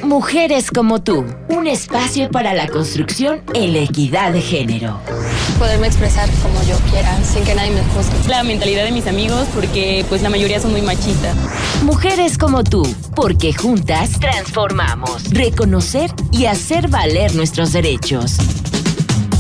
Mujeres como tú, un espacio para la construcción en la equidad de género. Poderme expresar como yo quiera, sin que nadie me juzgue. La mentalidad de mis amigos, porque pues la mayoría son muy machistas. Mujeres como tú, porque juntas transformamos, reconocer y hacer valer nuestros derechos.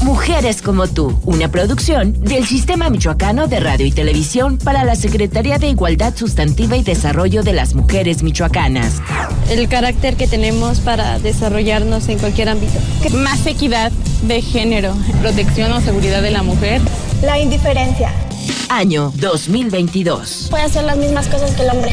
Mujeres como tú, una producción del Sistema Michoacano de Radio y Televisión para la Secretaría de Igualdad Sustantiva y Desarrollo de las Mujeres Michoacanas. El carácter que tenemos para desarrollarnos en cualquier ámbito. Más equidad de género, protección o seguridad de la mujer. La indiferencia. Año 2022. Puede hacer las mismas cosas que el hombre.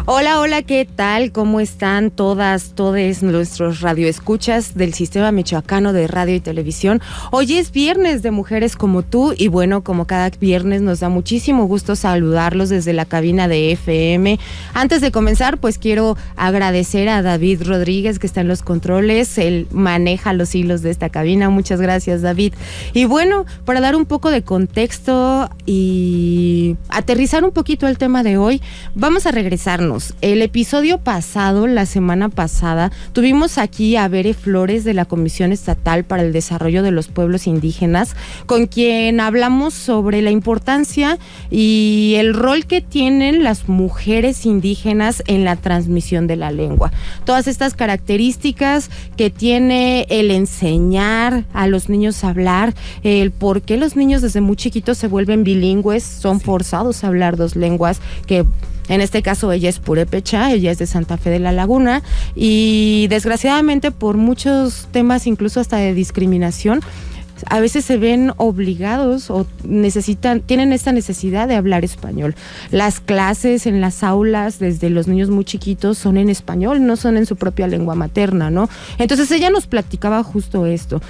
Hola, hola, ¿qué tal? ¿Cómo están todas nuestros radioescuchas del Sistema Michoacano de Radio y Televisión? Hoy es viernes de Mujeres como tú y bueno, como cada viernes nos da muchísimo gusto saludarlos desde la cabina de FM. Antes de comenzar, pues quiero agradecer a David Rodríguez que está en los controles, él maneja los hilos de esta cabina. Muchas gracias, David. Y bueno, para dar un poco de contexto y aterrizar un poquito el tema de hoy, vamos a regresarnos. El episodio pasado, la semana pasada, tuvimos aquí a Bere Flores de la Comisión Estatal para el Desarrollo de los Pueblos Indígenas, con quien hablamos sobre la importancia y el rol que tienen las mujeres indígenas en la transmisión de la lengua. Todas estas características que tiene el enseñar a los niños a hablar, el por qué los niños desde muy chiquitos se vuelven bilingües, son forzados a hablar dos lenguas, que en este caso ella es purépecha, ella es de Santa Fe de la Laguna y desgraciadamente por muchos temas, incluso hasta de discriminación, a veces se ven obligados o tienen esta necesidad de hablar español. Las clases en las aulas desde los niños muy chiquitos son en español, no son en su propia lengua materna, ¿no? Entonces ella nos platicaba justo esto.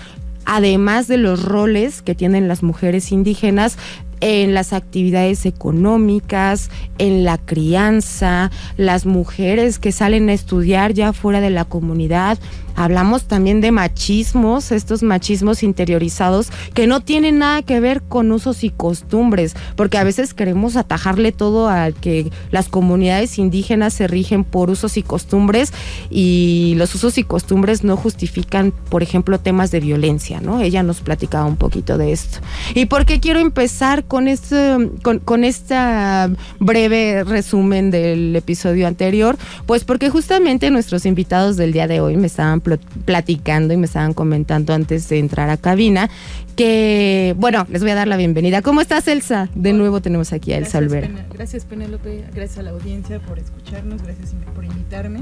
Además de los roles que tienen las mujeres indígenas en las actividades económicas, en la crianza, las mujeres que salen a estudiar ya fuera de la comunidad. Hablamos también de machismos, estos machismos interiorizados que no tienen nada que ver con usos y costumbres, porque a veces queremos atajarle todo a que las comunidades indígenas se rigen por usos y costumbres y los usos y costumbres no justifican, por ejemplo, temas de violencia, ¿no? Ella nos platicaba un poquito de esto. ¿Y por qué quiero empezar con esta breve resumen del episodio anterior? Pues porque justamente nuestros invitados del día de hoy me estaban platicando y me estaban comentando antes de entrar a cabina que, bueno, les voy a dar la bienvenida. ¿Cómo estás, Elsa? De nuevo tenemos aquí a Elsa Olvera. Gracias, Penélope, gracias a la audiencia por escucharnos, gracias por invitarme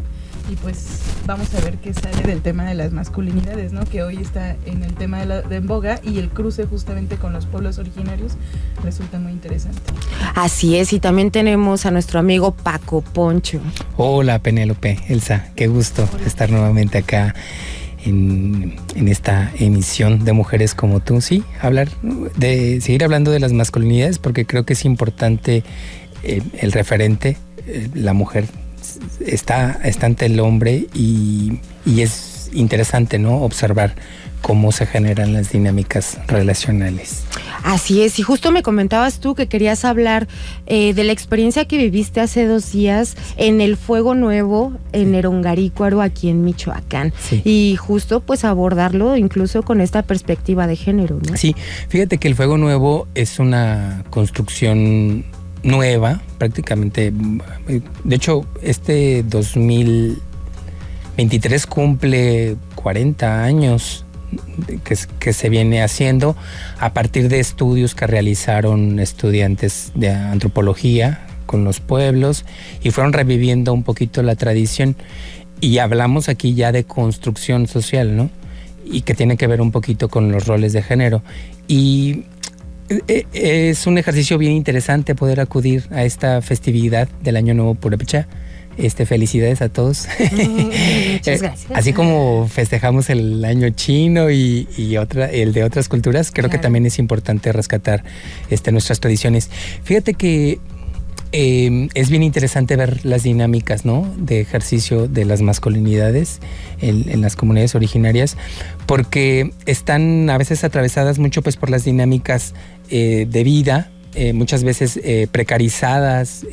y pues vamos a ver qué sale del tema de las masculinidades, ¿no? Que hoy está en el tema de en boga y el cruce justamente con los pueblos originarios resulta muy interesante. Así es, y también tenemos a nuestro amigo Paco Poncho. Hola, Penélope, Elsa, qué gusto estar nuevamente acá en esta emisión de Mujeres como tú. Sí, seguir hablando de las masculinidades porque creo que es importante el referente, la mujer está ante el hombre y es interesante, ¿no? Observar cómo se generan las dinámicas relacionales. Así es, y justo me comentabas tú que querías hablar de la experiencia que viviste hace 2 días en el Fuego Nuevo, en Erongarícuaro, aquí en Michoacán. Sí. Y justo pues abordarlo incluso con esta perspectiva de género, ¿no? Sí, fíjate que el Fuego Nuevo es una construcción nueva, prácticamente. De hecho, este 2023 cumple 40 años que se viene haciendo a partir de estudios que realizaron estudiantes de antropología con los pueblos y fueron reviviendo un poquito la tradición y hablamos aquí ya de construcción social, ¿no? Y que tiene que ver un poquito con los roles de género y es un ejercicio bien interesante poder acudir a esta festividad del Año Nuevo Purépecha. Felicidades a todos. Muchas gracias. Así como festejamos el año chino y el de otras culturas, creo que también es importante rescatar nuestras tradiciones. Fíjate que es bien interesante ver las dinámicas, ¿no? De ejercicio de las masculinidades en las comunidades originarias, porque están a veces atravesadas mucho pues por las dinámicas de vida muchas veces precarizadas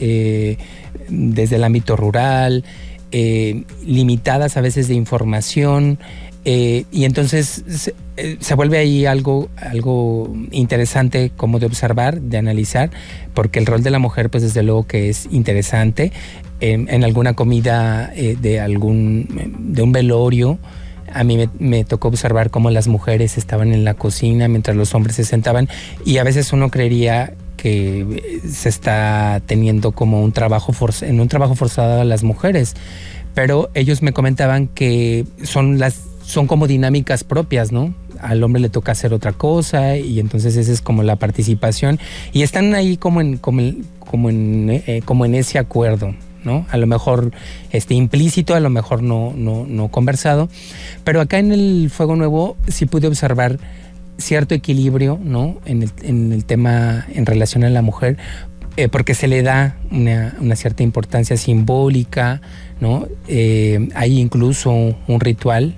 desde el ámbito rural, limitadas a veces de información, y entonces se vuelve ahí algo interesante como de observar, de analizar, porque el rol de la mujer pues desde luego que es interesante. En alguna comida de un velorio, a mí me tocó observar cómo las mujeres estaban en la cocina mientras los hombres se sentaban, y a veces uno creería que se está teniendo como un trabajo forzado a las mujeres, pero ellos me comentaban que son como dinámicas propias, ¿no? Al hombre le toca hacer otra cosa, y entonces esa es como la participación, y están ahí como en ese acuerdo, ¿no? A lo mejor implícito, a lo mejor no conversado, pero acá en el Fuego Nuevo sí pude observar cierto equilibrio, ¿no? En el tema en relación a la mujer, porque se le da una cierta importancia simbólica, ¿no? Hay incluso un ritual,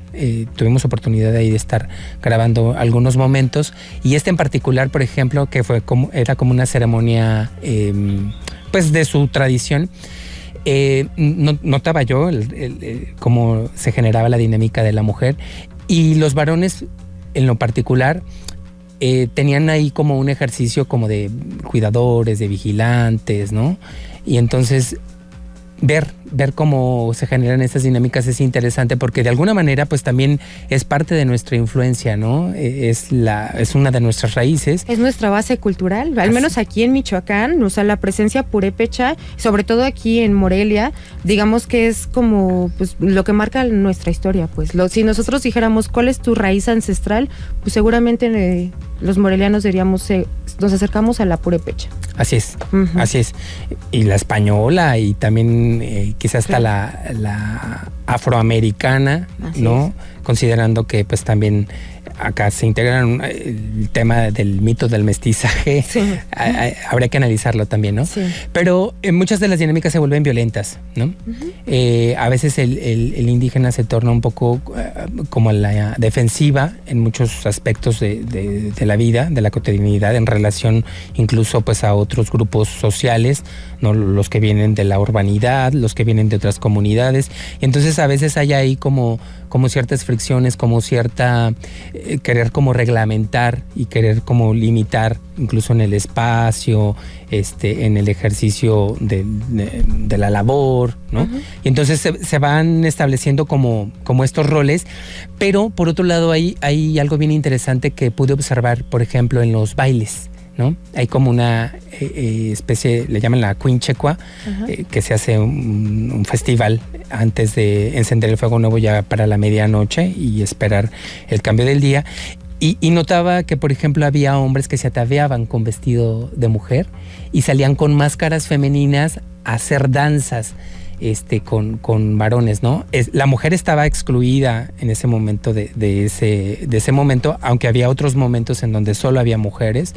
tuvimos oportunidad de ahí de estar grabando algunos momentos, y en particular, por ejemplo, que era como una ceremonia pues de su tradición. Notaba yo cómo se generaba la dinámica de la mujer, y los varones en lo particular tenían ahí como un ejercicio como de cuidadores, de vigilantes, ¿no? Y entonces ver cómo se generan estas dinámicas es interesante, porque de alguna manera pues también es parte de nuestra influencia, ¿no? Es una de nuestras raíces. Es nuestra base cultural, al menos aquí en Michoacán, o sea, la presencia purépecha, sobre todo aquí en Morelia, digamos que es como pues lo que marca nuestra historia, pues si nosotros dijéramos cuál es tu raíz ancestral, pues seguramente los morelianos diríamos, nos acercamos a la purépecha. Así es, así es. Y la española, y también quizás hasta la afroamericana, así ¿no? Es. Considerando que pues también acá se integran el tema del mito del mestizaje, sí. Habría que analizarlo también, ¿no? Sí. Pero muchas de las dinámicas se vuelven violentas, ¿no? A veces el indígena se torna un poco como la defensiva en muchos aspectos de la vida, de la cotidianidad, en relación incluso pues a otros grupos sociales, ¿no? Los que vienen de la urbanidad, los que vienen de otras comunidades, y entonces a veces hay ahí como ciertas fricciones, como cierta querer como reglamentar y querer como limitar incluso en el espacio, en el ejercicio de la labor, ¿no? Uh-huh. Y entonces se van estableciendo como estos roles, pero por otro lado hay algo bien interesante que pude observar, por ejemplo, en los bailes, ¿no? Hay como una especie, le llaman la Quinchecua, uh-huh. Que se hace un festival antes de encender el fuego nuevo ya para la medianoche y esperar el cambio del día. Y notaba que, por ejemplo, había hombres que se ataviaban con vestido de mujer y salían con máscaras femeninas a hacer danzas con varones, ¿no? La mujer estaba excluida en ese momento de ese momento, aunque había otros momentos en donde solo había mujeres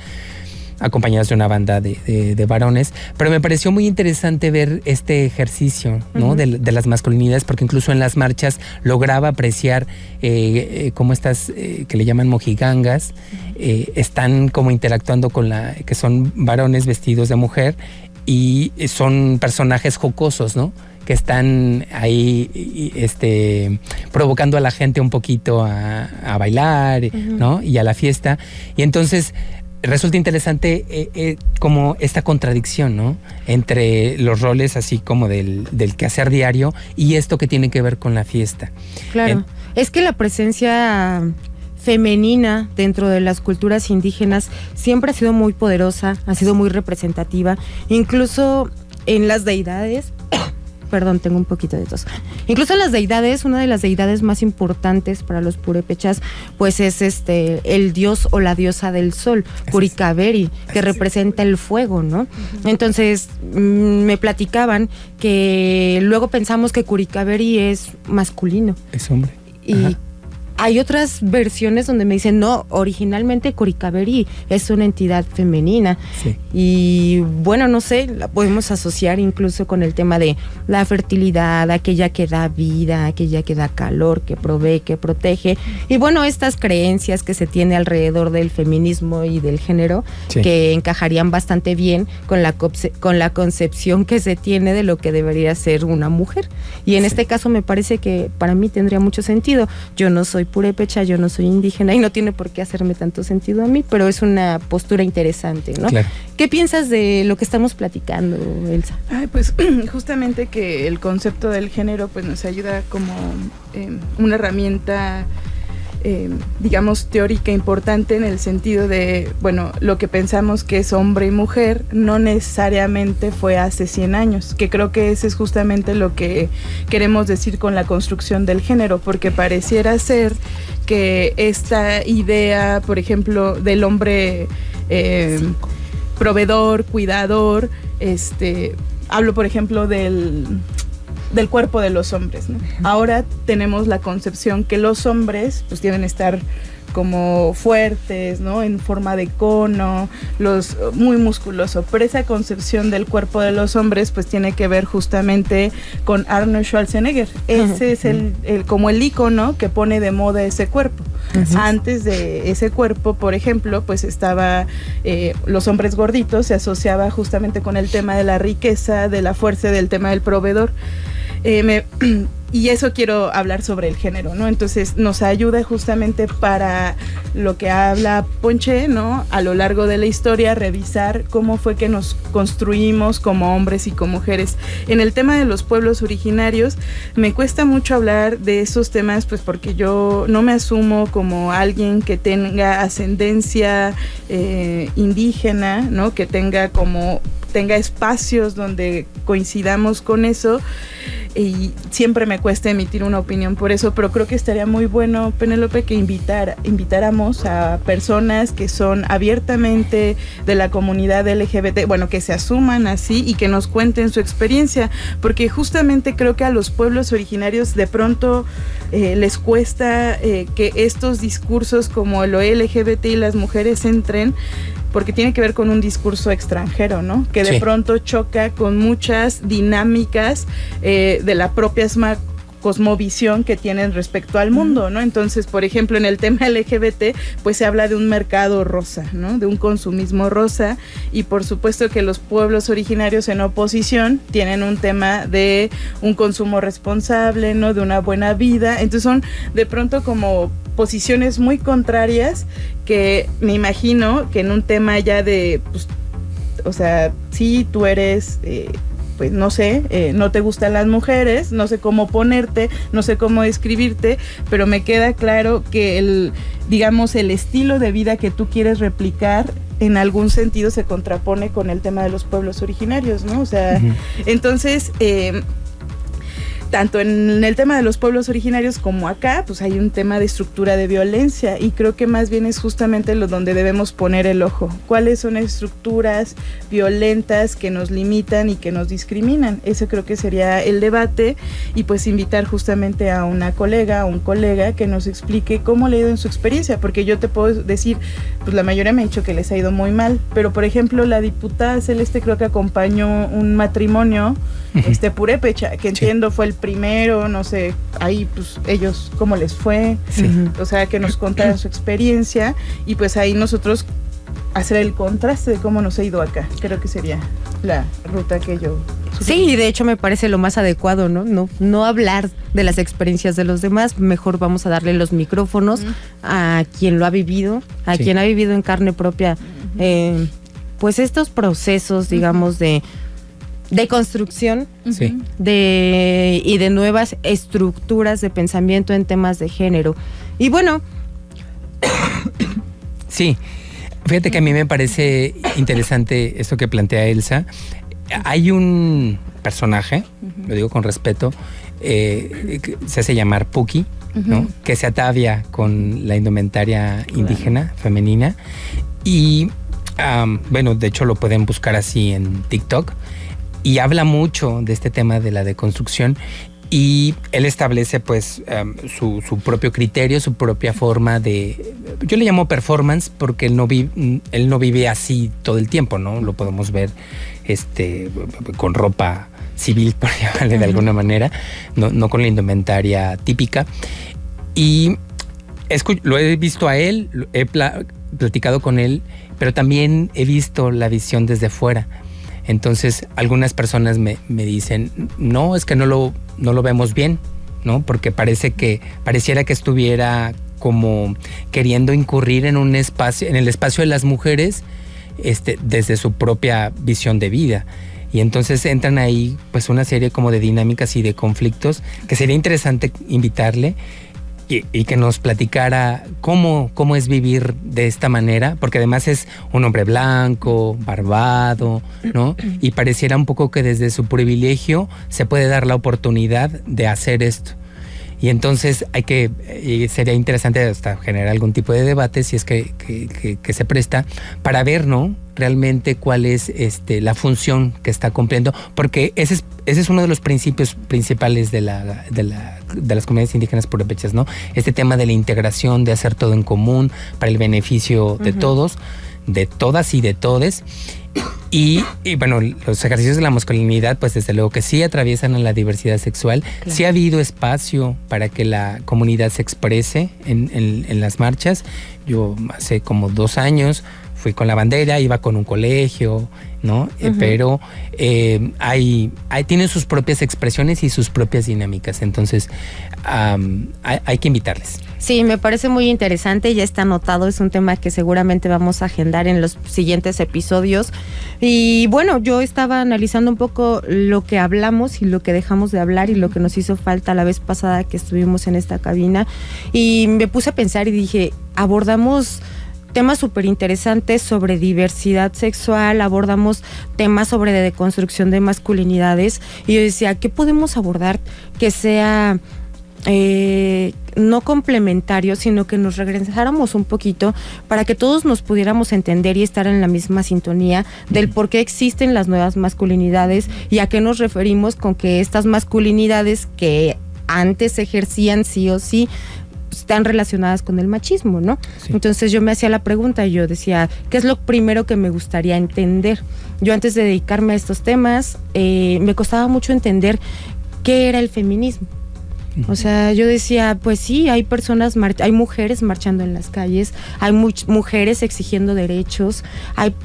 acompañadas de una banda de varones, pero me pareció muy interesante ver este ejercicio, ¿no? Uh-huh. de las masculinidades, porque incluso en las marchas lograba apreciar cómo estas que le llaman mojigangas están como interactuando con que son varones vestidos de mujer, y son personajes jocosos, ¿no? Que están ahí provocando a la gente un poquito a bailar, uh-huh. ¿no? Y a la fiesta, y entonces resulta interesante como esta contradicción, ¿no? Entre los roles así como del quehacer diario y esto que tiene que ver con la fiesta. Claro, es que la presencia femenina dentro de las culturas indígenas siempre ha sido muy poderosa, ha sido muy representativa, incluso en las deidades. Perdón, tengo un poquito de tos. Incluso en las deidades, una de las deidades más importantes para los purépechas, pues es el dios o la diosa del sol, Curicaveri, que representa el fuego, ¿no? Uh-huh. Entonces, me platicaban que luego pensamos que Curicaveri es masculino. Es hombre. Y hay otras versiones donde me dicen, no, originalmente Coricaberí es una entidad femenina. Sí. Y bueno, no sé, la podemos asociar incluso con el tema de la fertilidad, aquella que da vida, aquella que da calor, que provee, que protege. Y bueno, estas creencias que se tiene alrededor del feminismo y del género, Sí. que encajarían bastante bien con la concepción que se tiene de lo que debería ser una mujer. Y en este caso me parece que para mí tendría mucho sentido. Yo no soy purépecha, yo no soy indígena y no tiene por qué hacerme tanto sentido a mí, pero es una postura interesante, ¿no? Claro. ¿Qué piensas de lo que estamos platicando, Elsa? Ay, pues justamente que el concepto del género pues nos ayuda como una herramienta digamos teórica importante en el sentido de, bueno, lo que pensamos que es hombre y mujer no necesariamente fue hace 100 años, que creo que ese es justamente lo que queremos decir con la construcción del género, porque pareciera ser que esta idea, por ejemplo, del hombre proveedor, cuidador, hablo por ejemplo del cuerpo de los hombres, ¿no? Ahora tenemos la concepción que los hombres pues deben estar como fuertes, ¿no? En forma de cono, muy musculoso. Pero esa concepción del cuerpo de los hombres pues tiene que ver justamente con Arnold Schwarzenegger. Ese es como el ícono que pone de moda ese cuerpo. Antes de ese cuerpo, por ejemplo, pues estaba los hombres gorditos, se asociaba justamente con el tema de la riqueza, de la fuerza, del tema del proveedor. Y eso quiero hablar sobre el género, ¿no? Entonces nos ayuda justamente para lo que habla Ponche, ¿no? A lo largo de la historia, revisar cómo fue que nos construimos como hombres y como mujeres. En el tema de los pueblos originarios, me cuesta mucho hablar de esos temas, pues porque yo no me asumo como alguien que tenga ascendencia indígena, ¿no? Que tenga espacios donde coincidamos con eso, y siempre me cuesta emitir una opinión por eso, pero creo que estaría muy bueno, Penélope, que invitáramos a personas que son abiertamente de la comunidad LGBT, bueno, que se asuman así y que nos cuenten su experiencia, porque justamente creo que a los pueblos originarios de pronto les cuesta que estos discursos como lo LGBT y las mujeres entren, porque tiene que ver con un discurso extranjero, ¿no? Que de pronto choca con muchas dinámicas de la propia cosmovisión que tienen respecto al mundo, ¿no? Entonces, por ejemplo, en el tema LGBT, pues se habla de un mercado rosa, ¿no? De un consumismo rosa, y por supuesto que los pueblos originarios en oposición tienen un tema de un consumo responsable, ¿no? De una buena vida. Entonces son de pronto como posiciones muy contrarias que me imagino que en un tema ya de, pues, o sea, si tú eres... pues no sé, no te gustan las mujeres, no sé cómo ponerte, no sé cómo describirte, pero me queda claro que el estilo de vida que tú quieres replicar en algún sentido se contrapone con el tema de los pueblos originarios, ¿no? O sea, entonces... tanto en el tema de los pueblos originarios como acá, pues hay un tema de estructura de violencia, y creo que más bien es justamente lo donde debemos poner el ojo. ¿Cuáles son estructuras violentas que nos limitan y que nos discriminan? Ese creo que sería el debate, y pues invitar justamente a una colega, a un colega que nos explique cómo le ha ido en su experiencia, porque yo te puedo decir, pues la mayoría me ha dicho que les ha ido muy mal, pero por ejemplo la diputada Celeste creo que acompañó un matrimonio purépecha, que entiendo fue el primero, no sé, ahí pues ellos cómo les fue, o sea, que nos contaran su experiencia, y pues ahí nosotros hacer el contraste de cómo nos ha ido acá. Creo que sería la ruta que yo... Sí, y de hecho me parece lo más adecuado, ¿no? No hablar de las experiencias de los demás, mejor vamos a darle los micrófonos a quien lo ha vivido, a quien ha vivido en carne propia, pues estos procesos, digamos, de construcción y de nuevas estructuras de pensamiento en temas de género. Y bueno... Sí, fíjate que a mí me parece interesante esto que plantea Elsa. Hay un personaje, lo digo con respeto, que se hace llamar Puki, ¿no? Que se atavia con la indumentaria indígena femenina, y bueno, de hecho lo pueden buscar así en TikTok, y habla mucho de este tema de la deconstrucción, Y él establece pues su propio criterio, su propia forma de... Yo le llamo performance porque él no vive así todo el tiempo, ¿no? Lo podemos ver con ropa civil, por llamarle de alguna manera, no con la indumentaria típica. Y lo he visto a él, he platicado con él, pero también he visto la visión desde fuera. Entonces, algunas personas me dicen, no, es que no lo vemos bien, ¿no? Porque pareciera que estuviera como queriendo incurrir en un espacio, en el espacio de las mujeres, desde su propia visión de vida. Y entonces entran ahí pues una serie como de dinámicas y de conflictos que sería interesante invitarle y que nos platicara cómo es vivir de esta manera, porque además es un hombre blanco, barbado, ¿no? Y pareciera un poco que desde su privilegio se puede dar la oportunidad de hacer esto. Y entonces sería interesante hasta generar algún tipo de debate si es que se presta para ver, ¿no? Realmente cuál es la función que está cumpliendo, porque ese es uno de los principios principales de las comunidades indígenas purépechas, ¿no? Este tema de la integración, de hacer todo en común para el beneficio de todos, de todas y de todes. Y bueno, los ejercicios de la masculinidad, pues desde luego que sí atraviesan a la diversidad sexual. Claro. Sí ha habido espacio para que la comunidad se exprese en las marchas. Yo hace como 2 años fui con la bandera, iba con un colegio, ¿no? Pero tienen sus propias expresiones y sus propias dinámicas. Entonces, hay que invitarles. Sí, me parece muy interesante, ya está anotado, es un tema que seguramente vamos a agendar en los siguientes episodios. Y bueno, yo estaba analizando un poco lo que hablamos y lo que dejamos de hablar y lo que nos hizo falta la vez pasada que estuvimos en esta cabina, y me puse a pensar y dije, abordamos temas súper interesantes sobre diversidad sexual, abordamos temas sobre deconstrucción de masculinidades, y yo decía, ¿qué podemos abordar que sea no complementario, sino que nos regresáramos un poquito para que todos nos pudiéramos entender y estar en la misma sintonía del por qué existen las nuevas masculinidades y a qué nos referimos con que estas masculinidades que antes se ejercían sí o sí están relacionadas con el machismo, ¿no? Sí. Entonces yo me hacía la pregunta y yo decía, ¿qué es lo primero que me gustaría entender? Yo antes de dedicarme a estos temas, me costaba mucho entender qué era el feminismo. O sea, yo decía, pues sí, hay mujeres marchando en las calles, hay mujeres exigiendo derechos,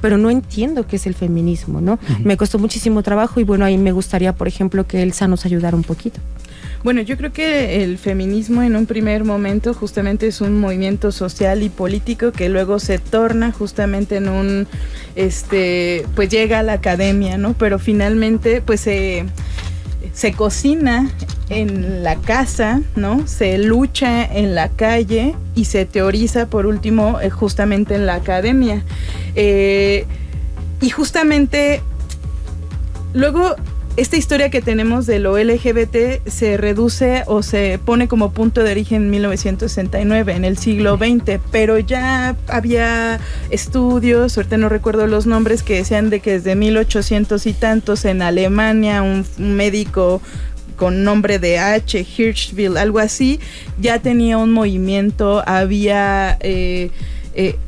pero no entiendo qué es el feminismo, ¿no? Me costó muchísimo trabajo y bueno, ahí me gustaría, por ejemplo, que Elsa nos ayudara un poquito. Bueno, yo creo que el feminismo en un primer momento justamente es un movimiento social y político que luego se torna justamente en un, pues llega a la academia, ¿no? Pero finalmente, pues se cocina en la casa, ¿no? Se lucha en la calle y se teoriza por último justamente en la academia. Y justamente luego esta historia que tenemos de lo LGBT se reduce o se pone como punto de origen en 1969, en el siglo XX, pero ya había estudios, ahorita no recuerdo los nombres, que decían de que desde 1800 y tantos en Alemania un médico con nombre de H. Hirschfeld, algo así, ya tenía un movimiento, había...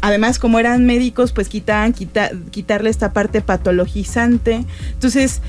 además, como eran médicos, pues quitarle esta parte patologizante. Entonces,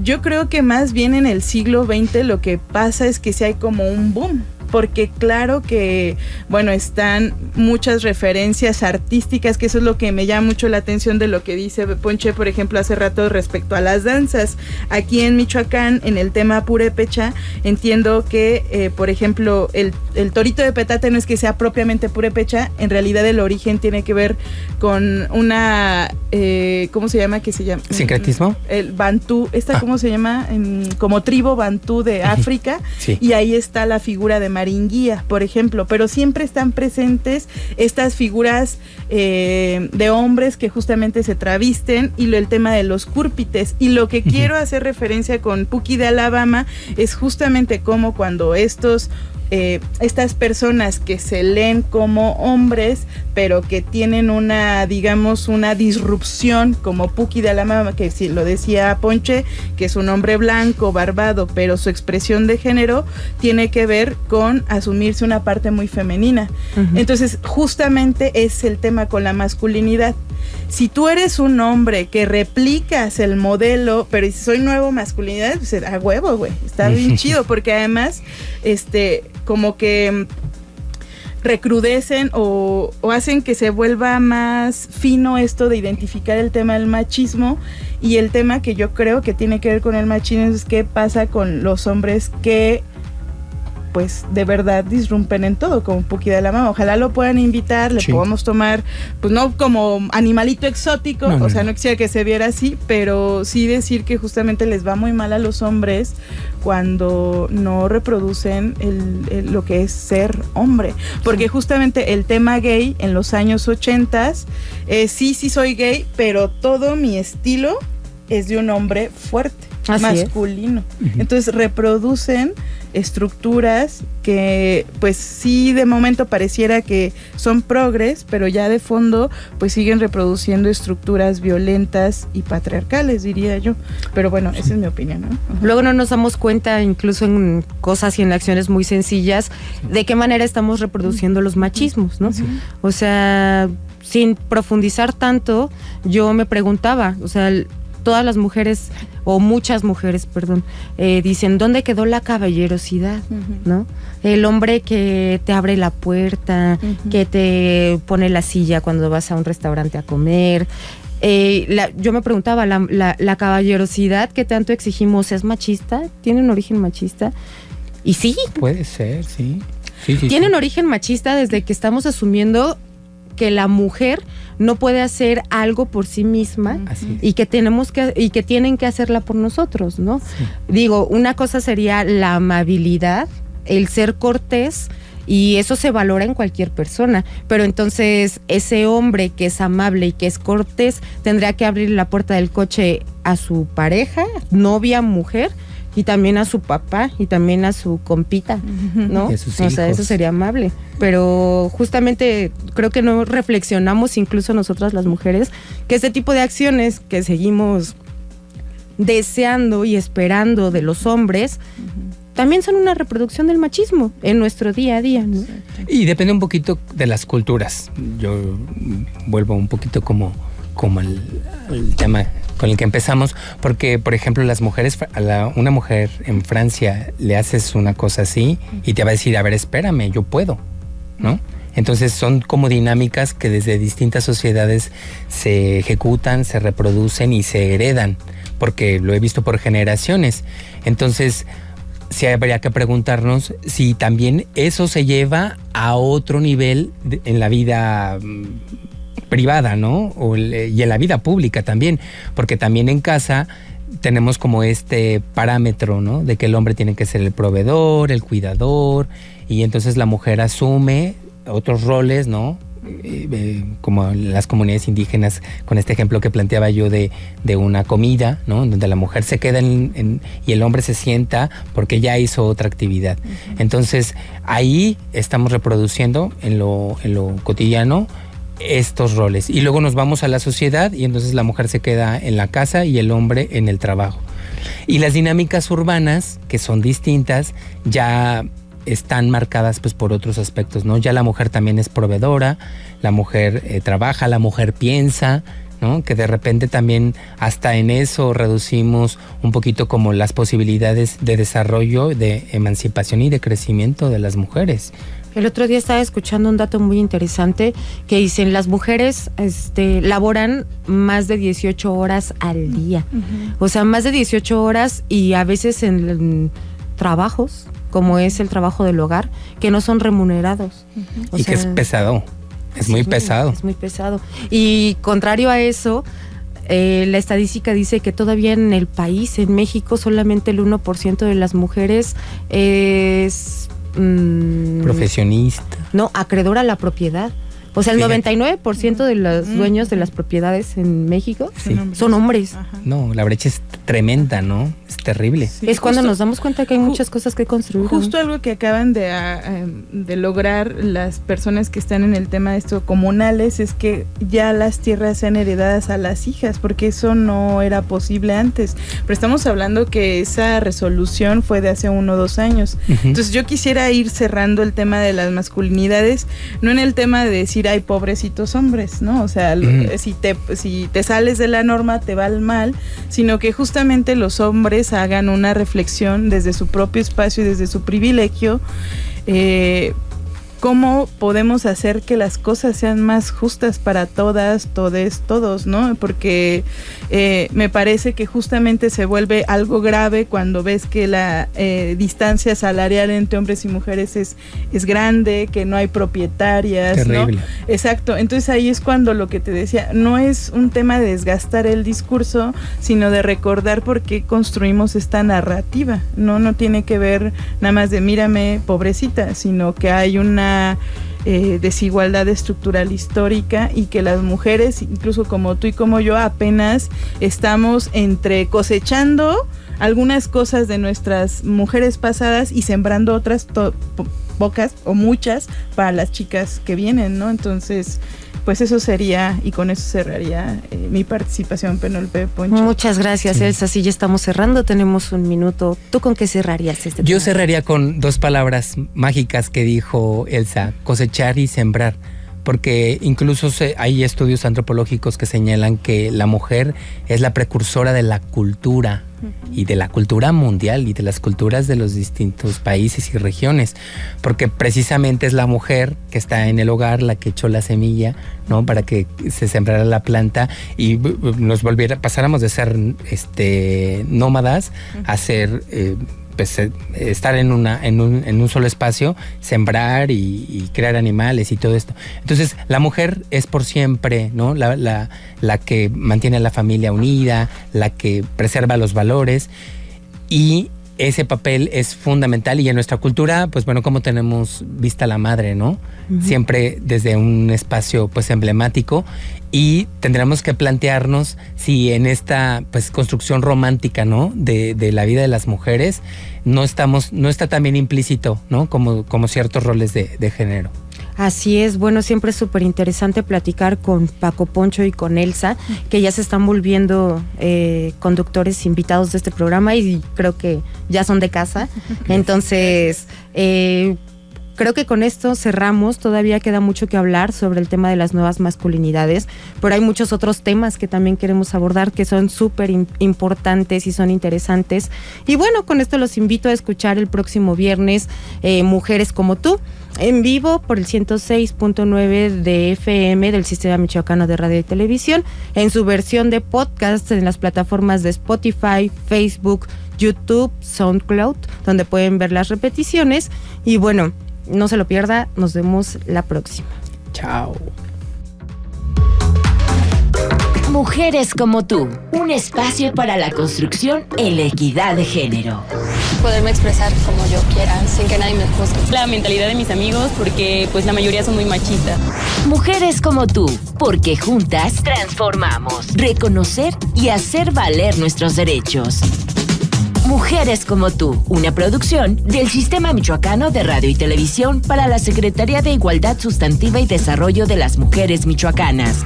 yo creo que más bien en el siglo XX lo que pasa es que sí hay como un boom. Porque claro que, bueno, están muchas referencias artísticas, que eso es lo que me llama mucho la atención de lo que dice Ponche, por ejemplo, hace rato respecto a las danzas. Aquí en Michoacán, en el tema purépecha, entiendo que, por ejemplo, el torito de petate no es que sea propiamente purépecha, en realidad el origen tiene que ver con una, ¿cómo se llama? ¿Qué se llama? ¿Sincretismo? El bantú, ¿cómo se llama? Como tribu bantú de África, sí. Y ahí está la figura de Maringuía, por ejemplo, pero siempre están presentes estas figuras de hombres que justamente se travisten, y el tema de los cúrpites, y lo que quiero hacer referencia con Puki de Alabama es justamente como cuando estos estas personas que se leen como hombres, pero que tienen una, digamos, una disrupción, como Puki de Alabama, que sí lo decía Ponche, que es un hombre blanco, barbado, pero su expresión de género tiene que ver con asumirse una parte muy femenina. Uh-huh. Entonces, justamente es el tema con la masculinidad. Si tú eres un hombre que replicas el modelo, pero dices, soy nuevo masculinidad, pues a huevo, güey, está bien chido, porque además, como que recrudecen o hacen que se vuelva más fino esto de identificar el tema del machismo, y el tema que yo creo que tiene que ver con el machismo es qué pasa con los hombres que pues de verdad disrumpen en todo, como Puki de la Mama. Ojalá lo puedan invitar, le podamos tomar, pues no como animalito exótico, no quisiera que se viera así, pero sí decir que justamente les va muy mal a los hombres cuando no reproducen lo que es ser hombre. Porque justamente el tema gay en los años 80, sí soy gay, pero todo mi estilo es de un hombre fuerte, así masculino. Es. Entonces reproducen estructuras que pues sí de momento pareciera que son progres, pero ya de fondo pues siguen reproduciendo estructuras violentas y patriarcales, diría yo. Pero bueno, esa es mi opinión, ¿no? Uh-huh. Luego no nos damos cuenta, incluso en cosas y en acciones muy sencillas, de qué manera estamos reproduciendo los machismos, ¿no? Sí. O sea, sin profundizar tanto, yo me preguntaba, o sea, todas las mujeres, o muchas mujeres, dicen, ¿dónde quedó la caballerosidad? Uh-huh. ¿No? El hombre que te abre la puerta, uh-huh, que te pone la silla cuando vas a un restaurante a comer. Yo me preguntaba, ¿la caballerosidad que tanto exigimos es machista? ¿Tiene un origen machista? Y sí. Puede ser, sí. Tiene un origen machista desde que estamos asumiendo que la mujer no puede hacer algo por sí misma y que tienen que hacerla por nosotros, ¿no? Sí. Digo, una cosa sería la amabilidad, el ser cortés, y eso se valora en cualquier persona, pero entonces ese hombre que es amable y que es cortés tendría que abrir la puerta del coche a su pareja, novia, mujer, y también a su papá y también a su compita, ¿no? Y a sus hijos. O sea, eso sería amable. Pero justamente creo que no reflexionamos, incluso nosotras las mujeres, que este tipo de acciones que seguimos deseando y esperando de los hombres, también son una reproducción del machismo en nuestro día a día, ¿no? Y depende un poquito de las culturas. Yo vuelvo un poquito como el tema con el que empezamos, porque por ejemplo las mujeres, una mujer en Francia le haces una cosa así y te va a decir, a ver, espérame, yo puedo, ¿no? Entonces son como dinámicas que desde distintas sociedades se ejecutan, se reproducen y se heredan, porque lo he visto por generaciones. Entonces sí habría que preguntarnos si también eso se lleva a otro nivel en la vida privada, ¿no? Y en la vida pública también, porque también en casa tenemos como este parámetro, ¿no? De que el hombre tiene que ser el proveedor, el cuidador, y entonces la mujer asume otros roles, ¿no? Como las comunidades indígenas, con este ejemplo que planteaba yo de una comida, ¿no? Donde la mujer se queda y el hombre se sienta porque ya hizo otra actividad. Uh-huh. Entonces ahí estamos reproduciendo en lo cotidiano estos roles, y luego nos vamos a la sociedad y entonces la mujer se queda en la casa y el hombre en el trabajo. Y las dinámicas urbanas, que son distintas, ya están marcadas pues por otros aspectos, ¿no? Ya la mujer también es proveedora, la mujer trabaja, la mujer piensa, ¿no? Que de repente también hasta en eso reducimos un poquito como las posibilidades de desarrollo, de emancipación y de crecimiento de las mujeres. El otro día estaba escuchando un dato muy interesante que dicen las mujeres laboran más de 18 horas al día. Uh-huh. O sea, más de 18 horas, y a veces en trabajos, como es el trabajo del hogar, que no son remunerados. Uh-huh. Que es pesado, es muy pesado. Es muy pesado. Y contrario a eso, la estadística dice que todavía en el país, en México, solamente el 1% de las mujeres es... profesionista. No, acreedora a la propiedad. O sea, el Fíjate. 99% de los dueños de las propiedades en México Sí. son hombres. Ajá. No, la brecha es tremenda, ¿no? Es terrible. Sí, Es cuando justo- nos damos cuenta que hay muchas cosas que construir. Justo algo que acaban de lograr las personas que están en el tema de esto comunales es que ya las tierras sean heredadas a las hijas, porque eso no era posible antes. Pero estamos hablando que esa resolución fue de hace 1 o 2 años. Ujú. Entonces yo quisiera ir cerrando el tema de las masculinidades, no en el tema de decir, ay, pobrecitos hombres, ¿no? O sea, Ujú. si te sales de la norma te va mal, sino que justamente los hombres hagan una reflexión desde su propio espacio y desde su privilegio, cómo podemos hacer que las cosas sean más justas para todas, todes, todos, ¿no? Porque me parece que justamente se vuelve algo grave cuando ves que la distancia salarial entre hombres y mujeres es grande, que no hay propietarias, Terrible. ¿no? Exacto, entonces ahí es cuando lo que te decía, no es un tema de desgastar el discurso, sino de recordar por qué construimos esta narrativa, no tiene que ver nada más de mírame pobrecita, sino que hay una desigualdad estructural histórica y que las mujeres, incluso como tú y como yo, apenas estamos entre cosechando algunas cosas de nuestras mujeres pasadas y sembrando otras pocas o muchas para las chicas que vienen, ¿no? Entonces, pues eso sería, y con eso cerraría mi participación, Penélope, Poncho. Muchas gracias, Sí. Elsa. Sí, ya estamos cerrando, tenemos 1 minuto. ¿Tú con qué cerrarías este Yo tema? cerraría con 2 palabras mágicas que dijo Elsa: cosechar y sembrar. Porque incluso hay estudios antropológicos que señalan que la mujer es la precursora de la cultura y de la cultura mundial y de las culturas de los distintos países y regiones, porque precisamente es la mujer que está en el hogar la que echó la semilla, ¿no? Para que se sembrara la planta y nos pasáramos de ser nómadas a ser pues estar en un solo espacio, sembrar y crear animales y todo esto. Entonces la mujer es por siempre, ¿no? La que mantiene a la familia unida, la que preserva los valores, y ese papel es fundamental. Y en nuestra cultura, pues bueno, como tenemos vista la madre, ¿no? Uh-huh. Siempre desde un espacio pues emblemático, y tendremos que plantearnos si en esta pues construcción romántica, ¿no? de la vida de las mujeres no está también implícito, ¿no? Como ciertos roles de género. Así es, bueno, siempre es súper interesante platicar con Paco, Poncho y con Elsa, que ya se están volviendo conductores invitados de este programa y creo que ya son de casa. Entonces, creo que con esto cerramos. Todavía queda mucho que hablar sobre el tema de las nuevas masculinidades, pero hay muchos otros temas que también queremos abordar que son súper importantes y son interesantes. Y bueno, con esto los invito a escuchar el próximo viernes Mujeres como tú, en vivo por el 106.9 de FM del Sistema Michoacano de Radio y Televisión, en su versión de podcast en las plataformas de Spotify, Facebook, YouTube, SoundCloud, donde pueden ver las repeticiones. Y bueno, no se lo pierda, nos vemos la próxima. Chao. Mujeres como tú, un espacio para la construcción en la equidad de género. Poderme expresar como yo quiera, sin que nadie me juzgue. La mentalidad de mis amigos, porque pues la mayoría son muy machistas. Mujeres como tú, porque juntas transformamos. Reconocer y hacer valer nuestros derechos. Mujeres como tú, una producción del Sistema Michoacano de Radio y Televisión para la Secretaría de Igualdad Sustantiva y Desarrollo de las Mujeres Michoacanas.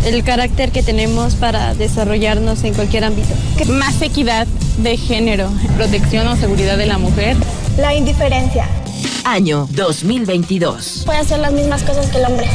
El carácter que tenemos para desarrollarnos en cualquier ámbito. Más equidad de género, protección o seguridad de la mujer. La indiferencia. Año 2022. Puede hacer las mismas cosas que el hombre.